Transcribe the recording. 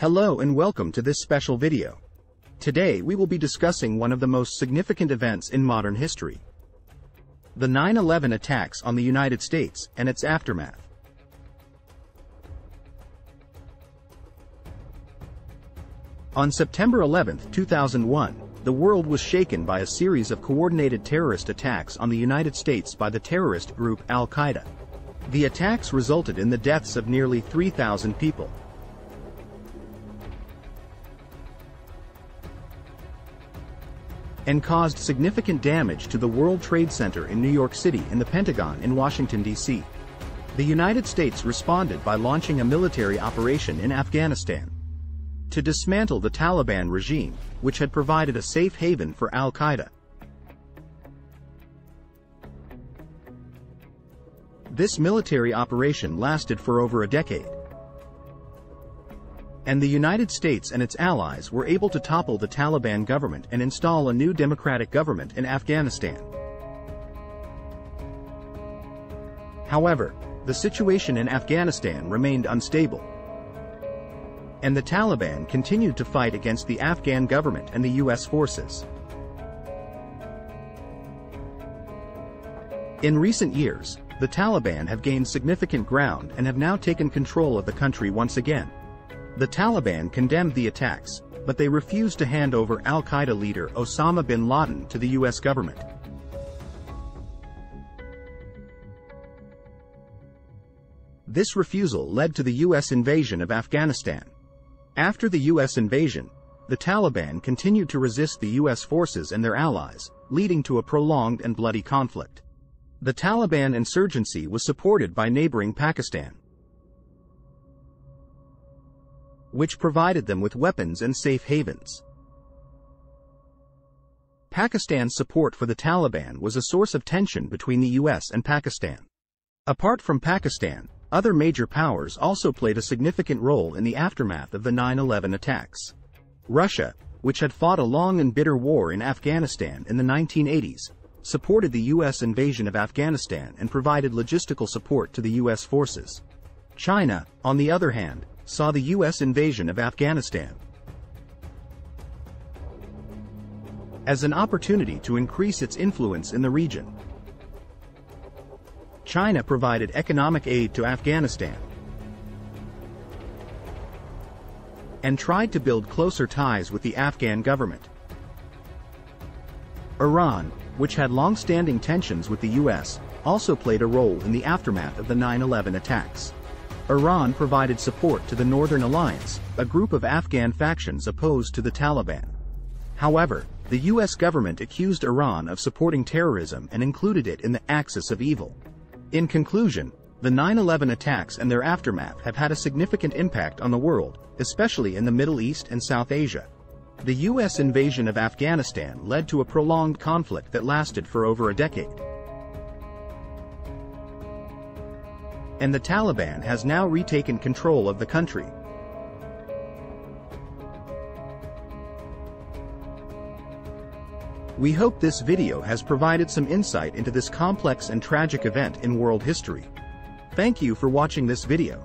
Hello and welcome to this special video. Today we will be discussing one of the most significant events in modern history. The 9/11 attacks on the United States and its aftermath. On September 11, 2001, the world was shaken by a series of coordinated terrorist attacks on the United States by the terrorist group Al-Qaeda. The attacks resulted in the deaths of nearly 3,000 people. And caused significant damage to the World Trade Center in New York City and the Pentagon in Washington, D.C. The United States responded by launching a military operation in Afghanistan to dismantle the Taliban regime, which had provided a safe haven for Al-Qaeda. This military operation lasted for over a decade, and the United States and its allies were able to topple the Taliban government and install a new democratic government in Afghanistan. However, the situation in Afghanistan remained unstable, and the Taliban continued to fight against the Afghan government and the U.S. forces. In recent years, the Taliban have gained significant ground and have now taken control of the country once again. The Taliban condemned the attacks, but they refused to hand over Al-Qaeda leader Osama bin Laden to the U.S. government. This refusal led to the U.S. invasion of Afghanistan. After the U.S. invasion, the Taliban continued to resist the U.S. forces and their allies, leading to a prolonged and bloody conflict. The Taliban insurgency was supported by neighboring Pakistan, which provided them with weapons and safe havens. Pakistan's support for the Taliban was a source of tension between the U.S. and Pakistan. Apart from Pakistan, other major powers also played a significant role in the aftermath of the 9/11 attacks. Russia, which had fought a long and bitter war in Afghanistan in the 1980s, supported the U.S. invasion of Afghanistan and provided logistical support to the U.S. forces. China, on the other hand, saw the U.S. invasion of Afghanistan as an opportunity to increase its influence in the region. China provided economic aid to Afghanistan and tried to build closer ties with the Afghan government. Iran, which had long-standing tensions with the U.S., also played a role in the aftermath of the 9/11 attacks. Iran provided support to the Northern Alliance, a group of Afghan factions opposed to the Taliban. However, the U.S. government accused Iran of supporting terrorism and included it in the axis of evil. In conclusion, the 9/11 attacks and their aftermath have had a significant impact on the world, especially in the Middle East and South Asia. The U.S. invasion of Afghanistan led to a prolonged conflict that lasted for over a decade, and the Taliban has now retaken control of the country. We hope this video has provided some insight into this complex and tragic event in world history. Thank you for watching this video.